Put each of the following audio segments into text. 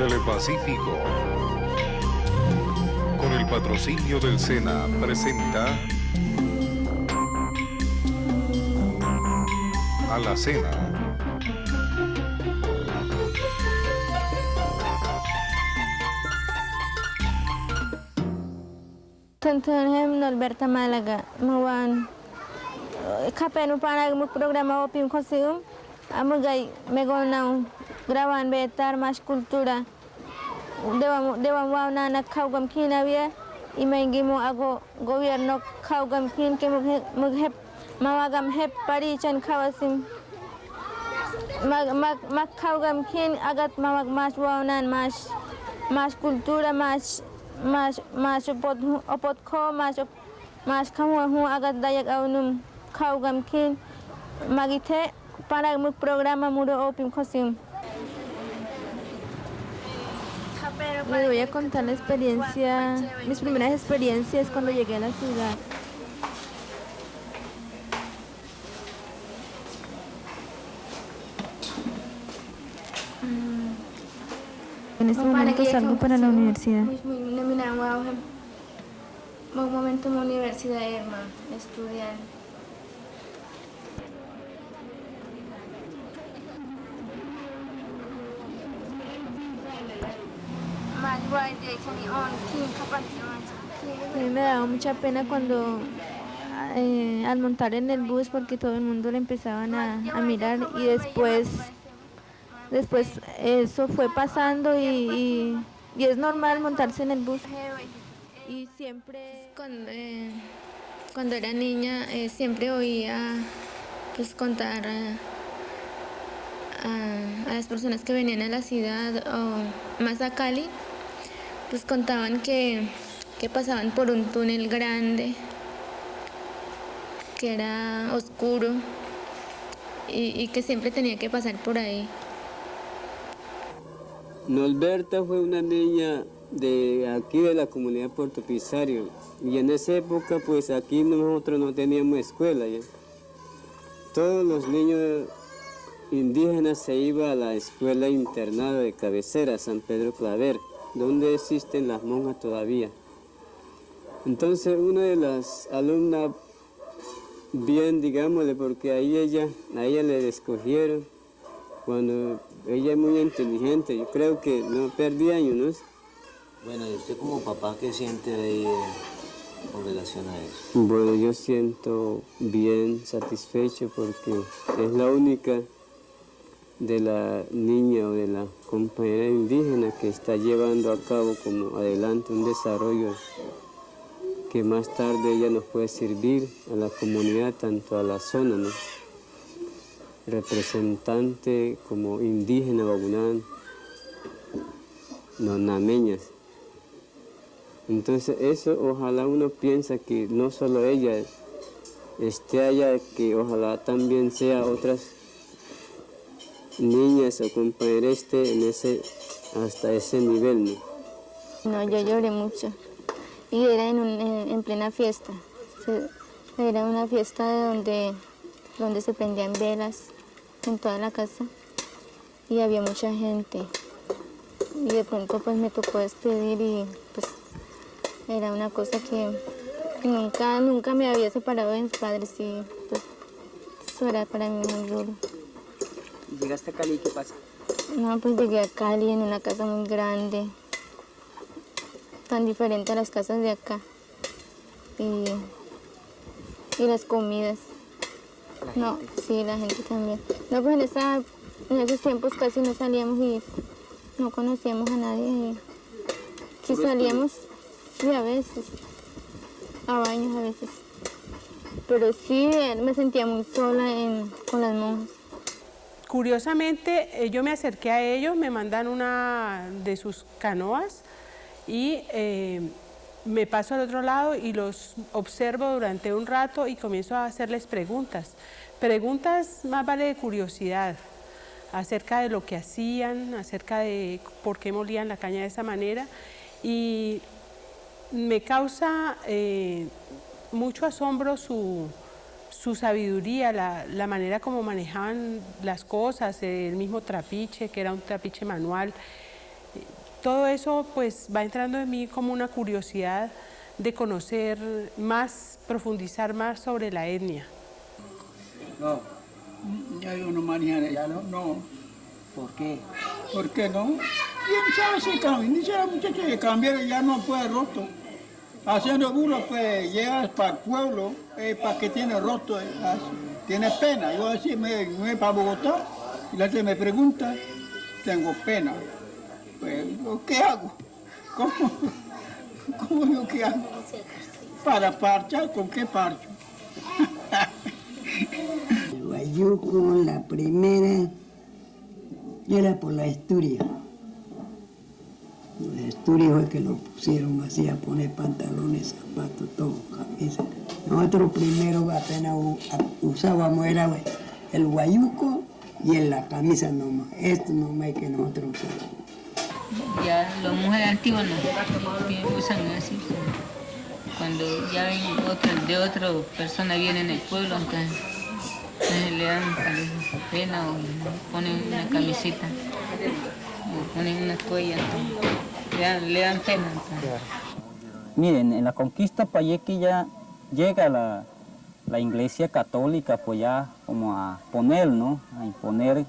Telepacífico, con el patrocinio del SENA, presenta A la Cena. Tonton Norberta Málaga, Muan. Kapenu panag mo programa opim kosium, amugay megonau graban betar mas kultura. Dewa wow na nagkaugam kinawia, imaingi mo ako gobierno kaugam kin ke mughep mawagam hep parichan kawasim. Mag kaugam kin agat mawag mas wow na mas kultura mas opot ko mas kamu agat dayak aunum kaugam kin magite para mu programa muro opim kosim. Les voy a contar la experiencia, mis primeras experiencias cuando llegué a la ciudad. En este momento salgo para la universidad. Un momento en la universidad, hermano, estudiar. A mí me daba mucha pena cuando al montar en el bus porque todo el mundo le empezaban a mirar y después eso fue pasando y es normal montarse en el bus. Y siempre cuando era niña siempre oía pues contar a las personas que venían a la ciudad o más a Cali, pues contaban que pasaban por un túnel grande que era oscuro y que siempre tenía que pasar por ahí. Norberta fue una niña de aquí de la comunidad Puerto Pisario y en esa época pues aquí nosotros no teníamos escuela ya. Todos los niños indígenas se iban a la escuela internada de cabecera San Pedro Claver, donde existen las monjas todavía. Entonces una de las alumnas, bien digámosle, porque a ella le escogieron, cuando ella es muy inteligente, yo creo que no perdí años, ¿no? Bueno, ¿y usted como papá qué siente ahí con relación a eso? Bueno, yo siento bien satisfecho porque es la única de la niña o de la compañera indígena que está llevando a cabo como adelante un desarrollo que más tarde ella nos puede servir a la comunidad, tanto a la zona, ¿no? Representante como indígena Bagunán, nonameñas. Entonces eso ojalá uno piensa que no solo ella esté allá, que ojalá también sea otras niñas o compañeras hasta ese nivel, ¿no? No, yo lloré mucho y era en plena fiesta. Era una fiesta donde se prendían velas en toda la casa y había mucha gente y de pronto pues me tocó despedir y pues era una cosa que nunca me había separado de mis padres y pues eso era para mí muy duro. ¿Llegaste a Cali y qué pasa? No, pues llegué a Cali en una casa muy grande, tan diferente a las casas de acá y las comidas. No, sí, la gente también. No, pues en esos tiempos casi no salíamos y no conocíamos a nadie. Si salíamos, sí, a veces, a baños a veces. Pero sí, me sentía muy sola con las monjas. Curiosamente, yo me acerqué a ellos, me mandan una de sus canoas y me paso al otro lado y los observo durante un rato y comienzo a hacerles preguntas. Preguntas más vale de curiosidad, acerca de lo que hacían, acerca de por qué molían la caña de esa manera. Y me causa mucho asombro su sabiduría, la manera como manejaban las cosas, el mismo trapiche, que era un trapiche manual. todo eso pues va entrando en mí como una curiosidad de conocer más, profundizar más sobre la etnia. No, ya yo no manejo ya no. ¿Por qué? ¿Por qué no? ¿Quién sabe si cambia? Dice la muchacha que cambiar ya no puede roto. Haciendo burro, pues llegas para el pueblo, para que tiene roto, tiene pena. Yo así me voy para Bogotá y la gente me pregunta, tengo pena. Pues, ¿qué hago? ¿Cómo yo qué hago? Para parchar, ¿con qué parcho? El guayuco, la primera, yo era por la Asturias. Los Asturias fue que lo pusieron así a poner pantalones, zapatos, todo, camisas. Nosotros primero apenas usábamos era el guayuco y en la camisa nomás. Esto nomás que nosotros usábamos. Ya las mujeres antiguas no usan así. Cuando ya ven de otra persona vienen al pueblo, entonces le dan pena o ponen una camiseta o ponen una toalla, le dan pena. Entonces. Miren, en la conquista Payequi ya llega la Iglesia Católica pues ya como a poner, ¿no? A imponer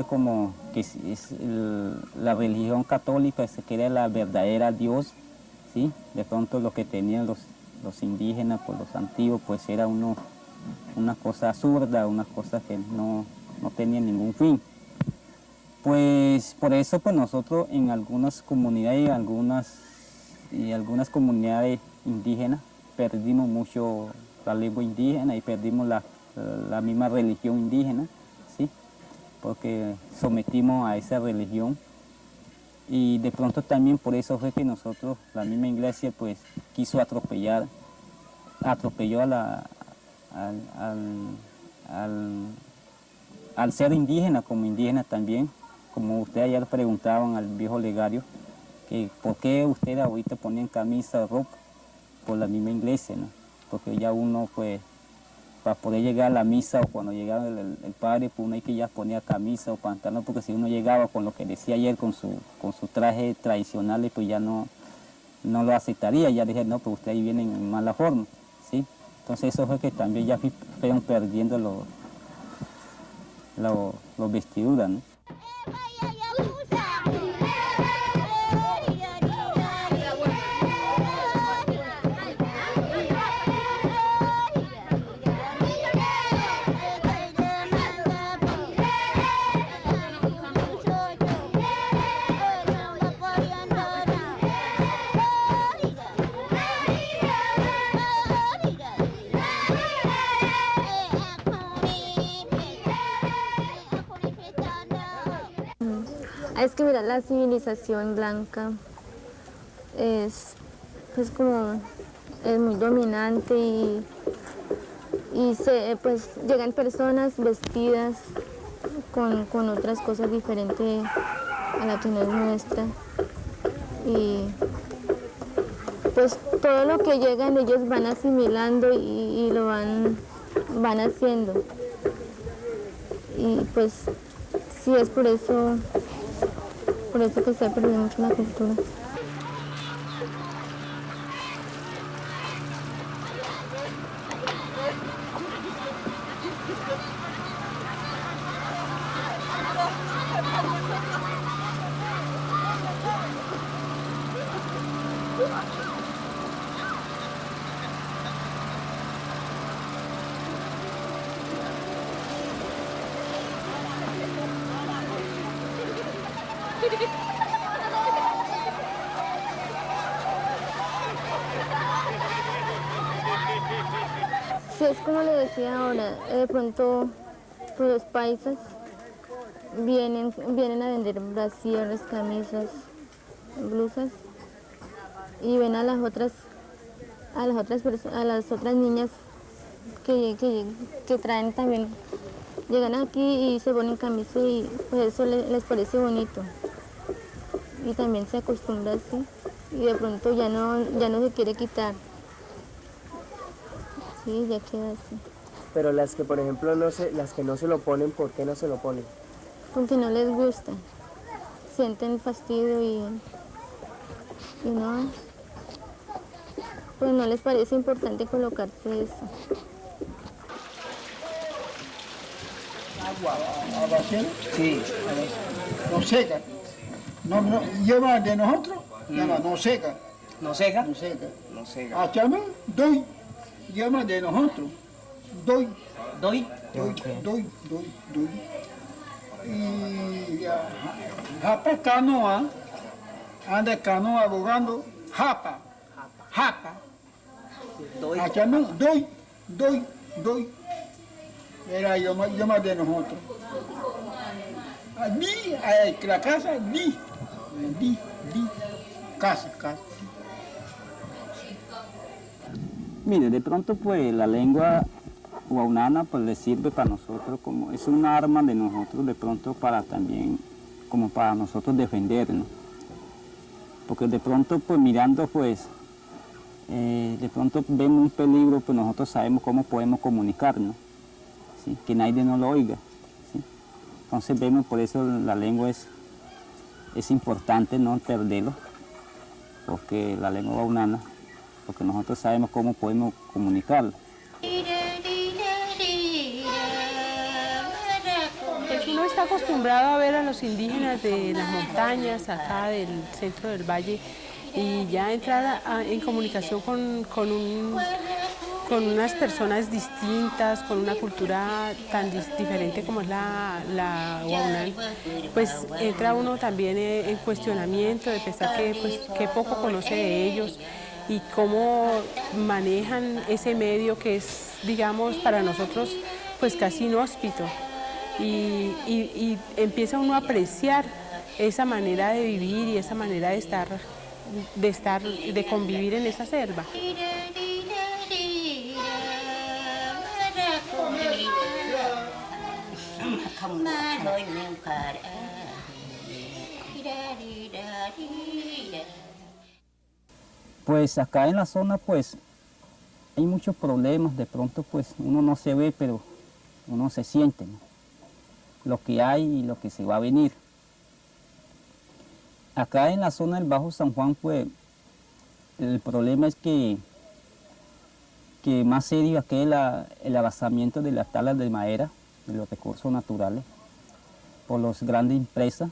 como que la religión católica que era la verdadera Dios, ¿sí? De pronto lo que tenían los indígenas, pues los antiguos, pues era una cosa absurda, una cosa que no tenía ningún fin. Pues por eso pues nosotros en algunas comunidades y algunas comunidades indígenas perdimos mucho la lengua indígena y perdimos la misma religión indígena, ¿sí? Porque sometimos a esa religión y de pronto también por eso fue que nosotros, la misma iglesia, pues quiso atropelló al ser indígena como indígena también, como ustedes ayer preguntaban al viejo legario, que por qué ustedes ahorita ponían camisa o ropa por la misma iglesia, ¿no? Porque ya uno pues para poder llegar a la misa o cuando llegaba el padre, pues uno hay que ya ponía camisa o pantalón, porque si uno llegaba con lo que decía ayer, con su traje tradicional, pues ya no lo aceptaría, ya dije, no, pues ustedes ahí vienen en mala forma, ¿sí? Entonces eso fue que también ya fueron perdiendo los vestiduras, ¿no? Es que mira, la civilización blanca es muy dominante y pues llegan personas vestidas con otras cosas diferentes a la que no es nuestra y pues todo lo que llegan ellos van asimilando y lo van haciendo y pues sí es por eso que se ha perdido mucho la cultura. Sí, es como le decía ahora, de pronto pues, los paisas vienen a vender brasieres, camisas, blusas y ven a las otras niñas que traen también, llegan aquí y se ponen camisa y pues eso les parece bonito y también se acostumbra así y de pronto ya no se quiere quitar. Sí, ya queda así. Pero las que, por ejemplo, las que no se lo ponen, ¿por qué no se lo ponen? Porque no les gusta. sienten fastidio y no, pues no les parece importante colocarse eso. Agua a vaciar, Sí. no seca. No, lleva de nosotros, llama no seca. ¿No seca? No seca. No seca. A chama, doy, llama de nosotros. Doy, ¿Doy? doy. Y japa canoa, anda canoa abogando, japa. Doy. A chama, doy. Era llama de nosotros. La casa, di. Casa. Mire, de pronto pues la lengua guaunana pues le sirve para nosotros como, es un arma de nosotros de pronto para también, como para nosotros defendernos. Porque de pronto pues mirando pues, de pronto vemos un peligro, pues nosotros sabemos cómo podemos comunicarnos, ¿sí? Que nadie nos lo oiga, ¿sí? Entonces vemos, por eso la lengua es importante no perderlo, porque la lengua guaunana, porque nosotros sabemos cómo podemos comunicarlo. Pues uno está acostumbrado a ver a los indígenas de las montañas, acá del centro del valle, y ya entrar en comunicación con unas personas distintas, con una cultura tan diferente como es la guaunal, pues entra uno también en cuestionamiento de pensar que poco conoce de ellos y cómo manejan ese medio que es, digamos, para nosotros pues casi inhóspito. Y empieza uno a apreciar esa manera de vivir y esa manera de convivir en esa selva. Pues acá en la zona pues hay muchos problemas, de pronto pues uno no se ve, pero uno se siente, ¿no? Lo que hay y lo que se va a venir. Acá en la zona del Bajo San Juan pues el problema es que más serio aquí es el arrasamiento de las talas de madera, de los recursos naturales, por las grandes empresas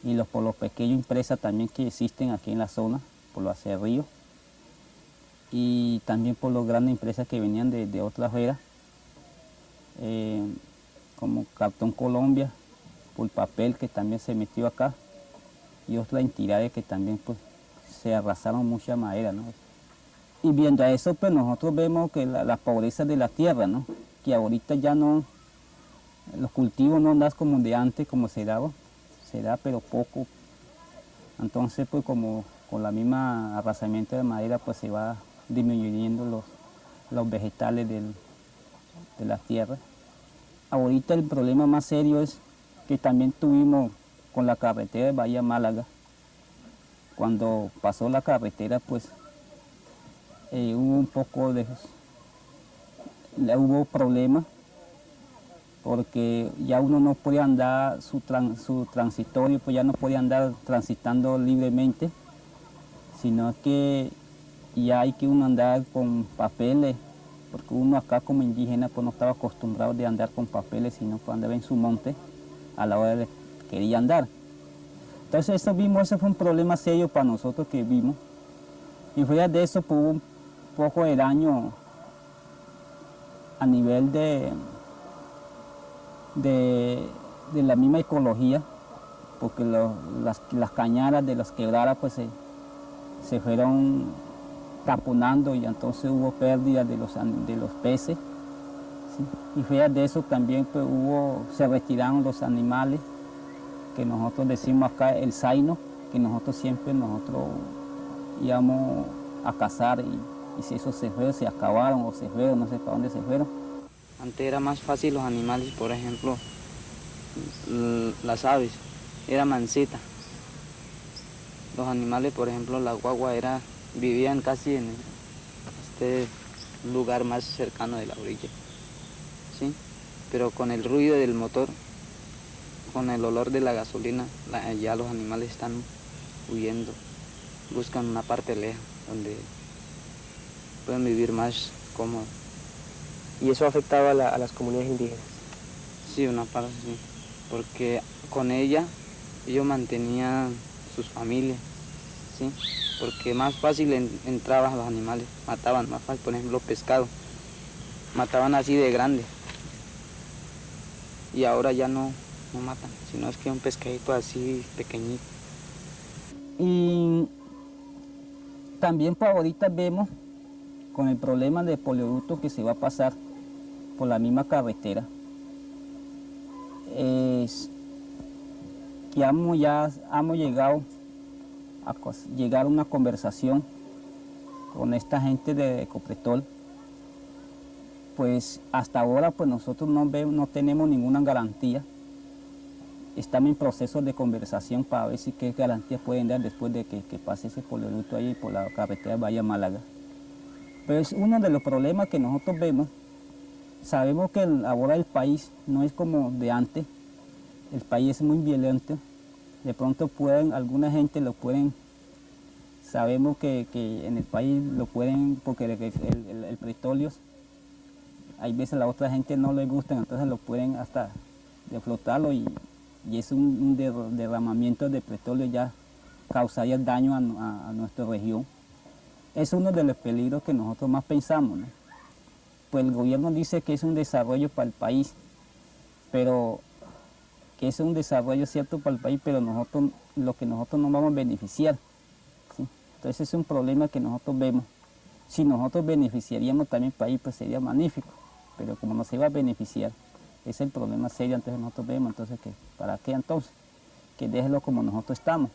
y por los pequeños empresas también que existen aquí en la zona, por los acerríos, y también por las grandes empresas que venían de otras eras, como Cartón Colombia, por papel que también se metió acá, y otras entidades que también pues, se arrasaron mucha madera, ¿no? Y viendo a eso, pues nosotros vemos que la pobreza de la tierra, ¿no? Que ahorita ya no, los cultivos no dan como de antes, como se da pero poco. Entonces, pues como con la misma arrasamiento de madera, pues se va disminuyendo los vegetales de la tierra. Ahorita el problema más serio es que también tuvimos con la carretera de Bahía Málaga. Cuando pasó la carretera, pues hubo un poco hubo problemas, porque ya uno no podía andar su transitorio, pues ya no podía andar transitando libremente, sino que ya hay que uno andar con papeles, porque uno acá como indígena pues no estaba acostumbrado de andar con papeles, sino que andaba en su monte a la hora de quería andar. Entonces eso fue un problema serio para nosotros que vimos, y fuera de eso pues, hubo un poco de daño a nivel de la misma ecología, porque las cañadas de las quebradas pues se fueron taponando y entonces hubo pérdida de los peces, ¿sí? Y fuera de eso también pues se retiraron los animales que nosotros decimos acá el zaino, que nosotros íbamos a cazar y si esos se acabaron o se fueron, no sé para dónde se fueron. Antes era más fácil los animales, por ejemplo, las aves, era mansita. Los animales, por ejemplo, la guagua vivían casi en este lugar más cercano de la orilla, ¿sí? Pero con el ruido del motor con el olor de la gasolina, ya los animales están huyendo, buscan una parte lejos donde pueden vivir más cómodos. ¿Y eso afectaba a las comunidades indígenas? Sí, una parte sí, porque con ellos mantenían sus familias, ¿sí? Porque más fácil entraban los animales, mataban más fácil, por ejemplo, pescado, mataban así de grande. Y ahora ya no matan, sino es que un pescadito así pequeñito. Y también pues ahorita vemos con el problema de polioducto que se va a pasar por la misma carretera, es que hemos llegado a una conversación con esta gente de Ecopetrol. Pues hasta ahora pues nosotros no tenemos ninguna garantía. Estamos en proceso de conversación para ver si qué garantías pueden dar después de que pase ese polioducto ahí por la carretera Bahía-Málaga. Pero es uno de los problemas que nosotros vemos. Sabemos que ahora el país no es como de antes, el país es muy violento. De pronto alguna gente lo pueden, sabemos que en el país lo pueden, porque el petróleo, hay veces a la otra gente no le gusta, entonces lo pueden hasta explotarlo y es un derramamiento de petróleo ya causaría daño a nuestra región. Es uno de los peligros que nosotros más pensamos, ¿no? Pues el gobierno dice que es un desarrollo para el país, pero que es un desarrollo cierto para el país, pero lo que nosotros no vamos a beneficiar, ¿sí? Entonces es un problema que nosotros vemos. Si nosotros beneficiaríamos también el país, pues sería magnífico, pero como no se va a beneficiar, es el problema serio. Entonces nosotros vemos, entonces, ¿para qué entonces? Que déjelo como nosotros estamos,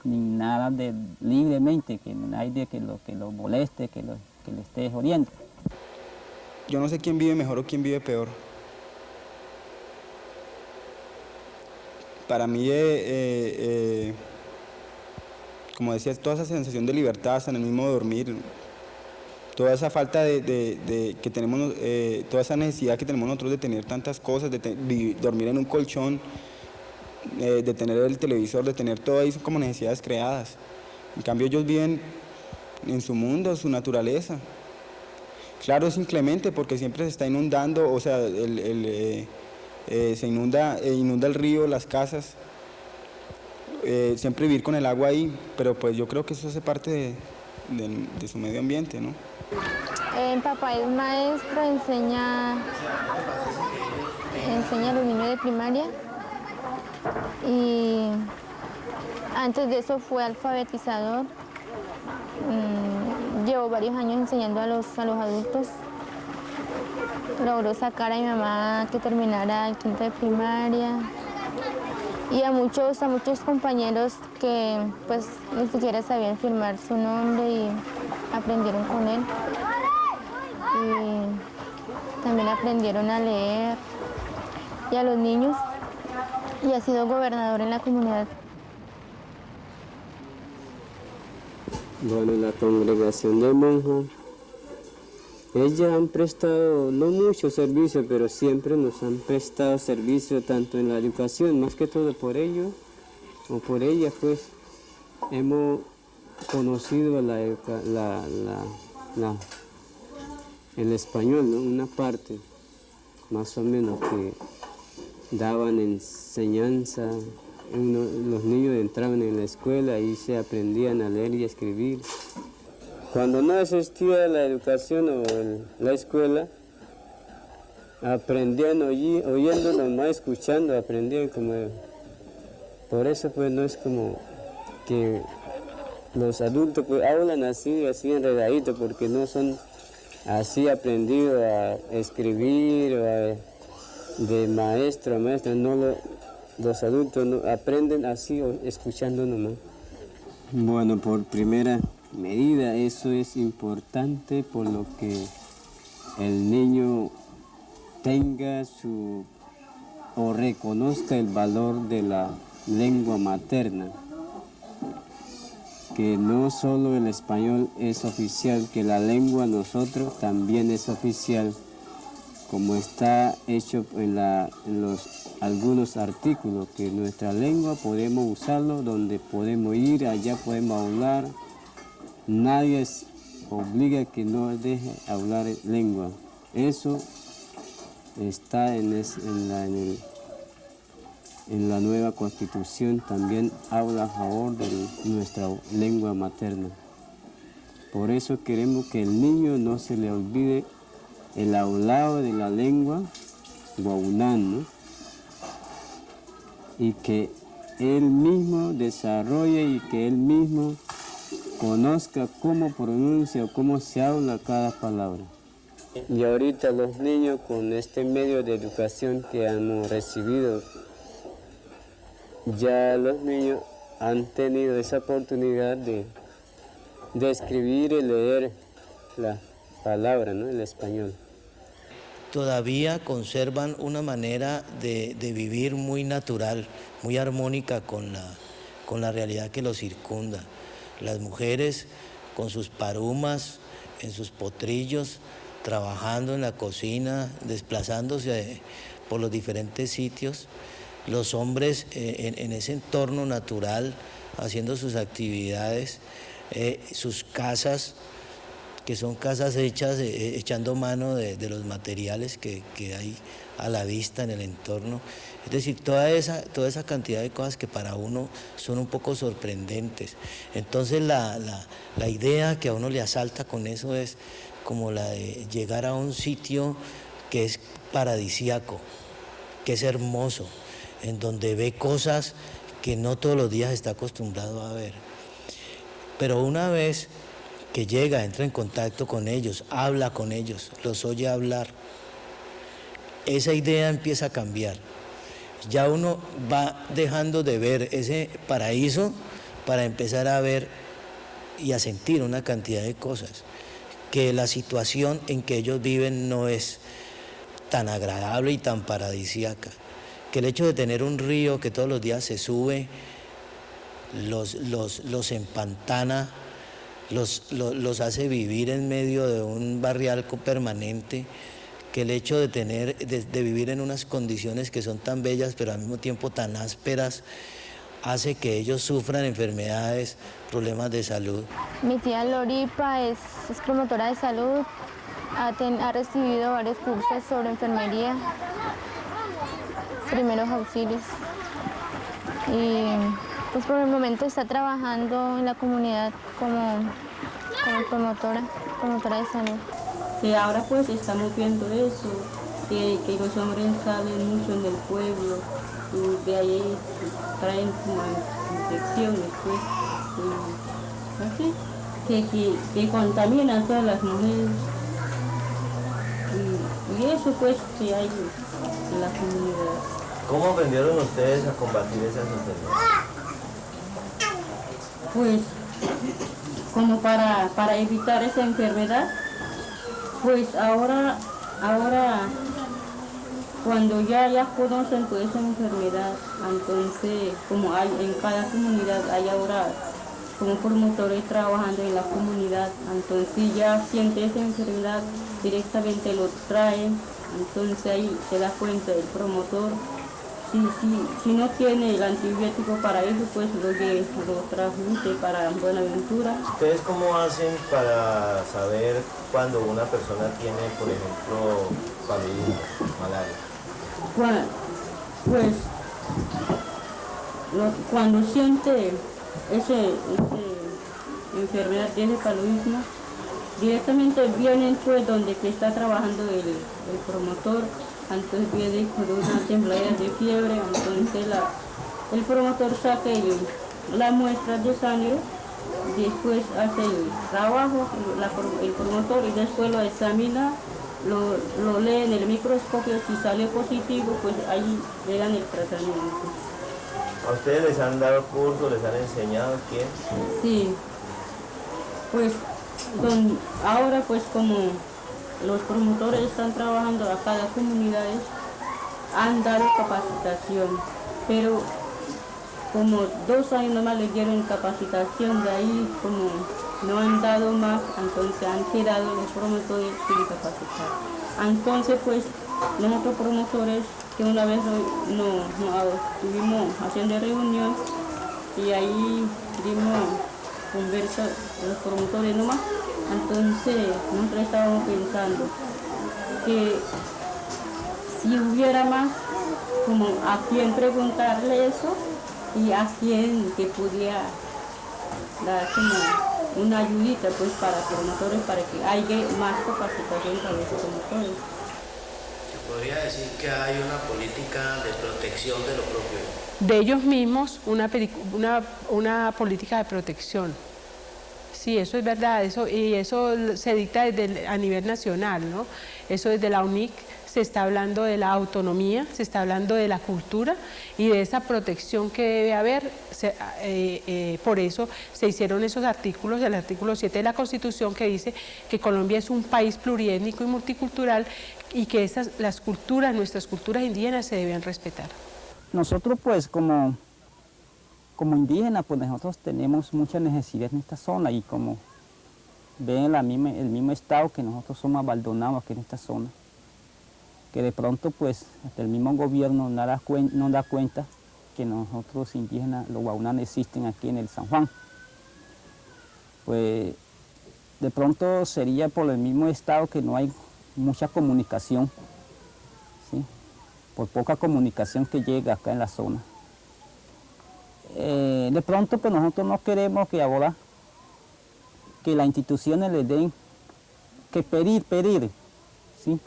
ni nada de libremente, que nadie que lo moleste, que le esté jodiendo. Yo no sé quién vive mejor o quién vive peor. Para mí, como decía, toda esa sensación de libertad, hasta en el mismo dormir, toda esa falta que tenemos, toda esa necesidad que tenemos nosotros de tener tantas cosas, de dormir en un colchón, de tener el televisor, de tener todo ahí, son como necesidades creadas. En cambio ellos viven en su mundo, su naturaleza. Claro, es inclemente porque siempre se está inundando, o sea, se inunda el río, las casas, siempre vivir con el agua ahí, pero pues yo creo que eso hace parte de su medio ambiente, ¿no? Mi papá es maestro, enseña a los niños de primaria y antes de eso fue alfabetizador. Llevo varios años enseñando a los adultos. Logró sacar a mi mamá que terminara el quinto de primaria y a muchos compañeros que pues ni siquiera sabían firmar su nombre y aprendieron con él. Y también aprendieron a leer, y a los niños, y ha sido gobernador en la comunidad. Bueno, la congregación de monjas, ellas han prestado, no mucho servicio, pero siempre nos han prestado servicio tanto en la educación, más que todo por ellos, o por ellas, pues, hemos conocido el español, ¿no? Una parte, más o menos, que daban enseñanza. Los niños entraban en la escuela y se aprendían a leer y a escribir. Cuando no existía la educación o la escuela, aprendían oyendo nomás, escuchando, aprendían como... Por eso pues no es como que los adultos pues hablan así enredaditos, porque no son así aprendidos a escribir o de maestro a maestro, los adultos no aprenden así escuchando nomás. Bueno, por primera medida eso es importante, por lo que el niño tenga o reconozca el valor de la lengua materna, que no solo el español es oficial, que la lengua nosotros también es oficial, como está hecho en algunos artículos, que nuestra lengua podemos usarlo donde podemos ir, allá podemos hablar. Nadie obliga que no deje hablar lengua. Eso está en la nueva Constitución, también habla a favor de nuestra lengua materna. Por eso queremos que el niño no se le olvide el hablado de la lengua guaunán, ¿no? Y que él mismo desarrolle y que él mismo conozca cómo pronuncia o cómo se habla cada palabra. Y ahorita los niños con este medio de educación que hemos recibido, ya los niños han tenido esa oportunidad de escribir y leer la palabra, ¿no? El español. Todavía conservan una manera de vivir muy natural, muy armónica con la realidad que los circunda. Las mujeres con sus parumas, en sus potrillos, trabajando en la cocina, desplazándose por los diferentes sitios. Los hombres en ese entorno natural, haciendo sus actividades, sus casas, que son casas hechas, echando mano de los materiales que hay a la vista en el entorno. Es decir, toda esa cantidad de cosas que para uno son un poco sorprendentes. Entonces la idea que a uno le asalta con eso es como la de llegar a un sitio que es paradisíaco, que es hermoso, en donde ve cosas que no todos los días está acostumbrado a ver. Pero una vez que llega, entra en contacto con ellos, habla con ellos, los oye hablar, esa idea empieza a cambiar. Ya uno va dejando de ver ese paraíso para empezar a ver y a sentir una cantidad de cosas, que la situación en que ellos viven no es tan agradable y tan paradisíaca, que el hecho de tener un río que todos los días se sube, los empantana, los hace vivir en medio de un barrial permanente, que el hecho de vivir en unas condiciones que son tan bellas pero al mismo tiempo tan ásperas, hace que ellos sufran enfermedades, problemas de salud. Mi tía Loripa es promotora de salud, ha recibido varios cursos sobre enfermería, primeros auxilios, y pues por el momento está trabajando en la comunidad como promotora de salud. Y ahora pues estamos viendo eso, que los hombres salen mucho en el pueblo, y de ahí traen como infecciones, pues, y así, que contaminan a todas las mujeres. Y eso pues que hay en la comunidad. ¿Cómo aprendieron ustedes a combatir esas enfermedades? Pues, como para evitar esa enfermedad, pues ahora cuando ya conocen pues esa enfermedad, entonces como hay en cada comunidad hay ahora como promotores trabajando en la comunidad, entonces ya siente esa enfermedad, directamente lo traen, entonces ahí se da cuenta el promotor. Si no tiene el antibiótico para eso, pues lo transmite para Buenaventura. ¿Ustedes cómo hacen para saber cuando una persona tiene, por ejemplo, paludismo, malaria? Pues cuando siente ese enfermedad de ese paludismo, directamente vienen pues donde que está trabajando el promotor. Entonces viene con una temblada de fiebre, entonces el promotor saca la muestra de sangre, después hace el trabajo, el promotor, y después lo examina, lo lee en el microscopio, si sale positivo, pues ahí le dan el tratamiento. ¿A ustedes les han dado cursos, les han enseñado quién? Sí, pues ahora pues como los promotores están trabajando a cada comunidad, han dado capacitación, pero como 2 años nomás les dieron capacitación, de ahí como no han dado más, entonces han quedado los promotores sin capacitar. Entonces pues nosotros promotores que una vez estuvimos haciendo reunión y ahí dimos conversa los promotores nomás, entonces nosotros estábamos pensando que si hubiera más, como a quién preguntarle eso y a quién que pudiera dar como una ayudita pues para promotores, para que haya más capacitación para los promotores. Se podría decir que hay una política de protección de lo propio. De ellos mismos, una política de protección. Sí, eso es verdad, y eso se dicta a nivel nacional, ¿no? Eso desde la UNIC se está hablando de la autonomía, se está hablando de la cultura y de esa protección que debe haber. Por eso se hicieron esos artículos, el artículo 7 de la Constitución que dice que Colombia es un país pluriétnico y multicultural y que las culturas, nuestras culturas indígenas se deben respetar. Nosotros pues como indígenas pues nosotros tenemos mucha necesidad en esta zona y como ven el mismo estado que nosotros somos abandonados aquí en esta zona, que de pronto pues hasta el mismo gobierno no da cuenta que nosotros indígenas, los guaunanes existen aquí en el San Juan. Pues de pronto sería por el mismo estado que no hay mucha comunicación, ¿sí? Por poca comunicación que llega acá en la zona. De pronto pues nosotros no queremos que ahora que las instituciones les den que pedir, ¿sí?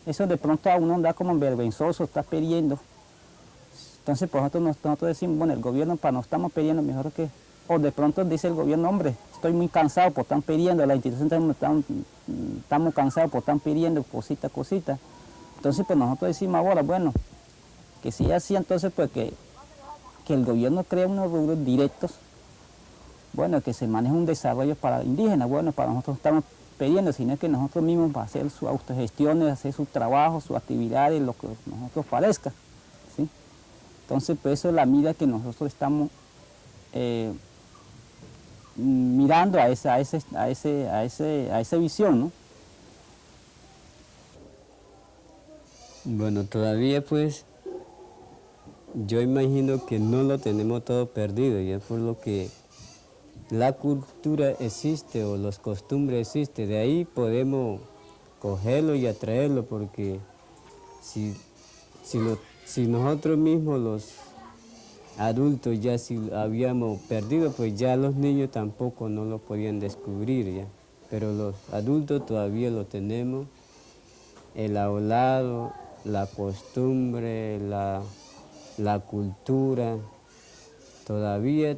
Eso de pronto a uno da como vergonzoso, está pidiendo. Entonces pues nosotros decimos, bueno, el gobierno para no estamos pidiendo mejor que, o de pronto dice el gobierno, hombre, estoy muy cansado por estar pidiendo, las instituciones estamos cansados por estar pidiendo cosita. Entonces pues nosotros decimos ahora, bueno, que si así entonces pues que el gobierno cree unos rubros directos, bueno, que se maneje un desarrollo para indígenas, bueno, para nosotros estamos pidiendo, sino que nosotros mismos para hacer sus autogestiones, hacer sus trabajos, sus actividades, lo que nosotros parezca, ¿sí? Entonces, pues eso es la medida que nosotros estamos mirando a esa visión, ¿no? Bueno, todavía pues yo imagino que no lo tenemos todo perdido, ya por lo que la cultura existe o las costumbres existen, de ahí podemos cogerlo y atraerlo, porque si nosotros mismos los adultos ya si habíamos perdido, pues ya los niños tampoco no lo podían descubrir ya, pero los adultos todavía lo tenemos, el hablado, la costumbre, la cultura, todavía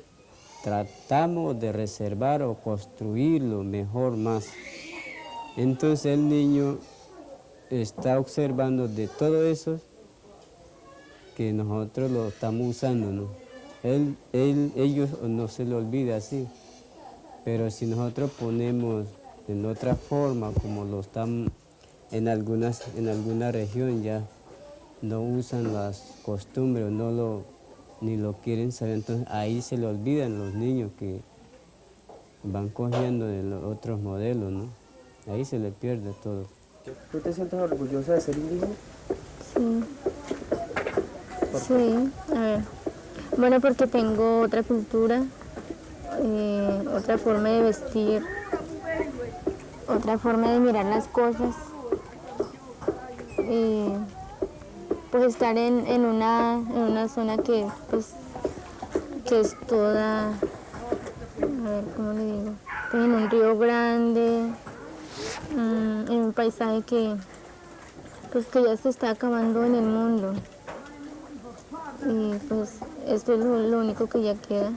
tratamos de reservar o construirlo mejor más. Entonces el niño está observando de todo eso que nosotros lo estamos usando, ¿no? Ellos no se lo olvida así, pero si nosotros ponemos en otra forma, como lo están en alguna región ya no usan las costumbres, ni lo quieren saber, entonces ahí se le olvidan los niños que van cogiendo de los otros modelos, ¿no? Ahí se le pierde todo. ¿Tú te sientes orgullosa de ser indígena? Sí. Sí, a ver. Bueno, porque tengo otra cultura, otra forma de vestir, otra forma de mirar las cosas. Pues estar en una zona que es toda, a ver, ¿cómo le digo? Pues en un río grande, en un paisaje que ya se está acabando en el mundo. Y pues esto es lo único que ya queda.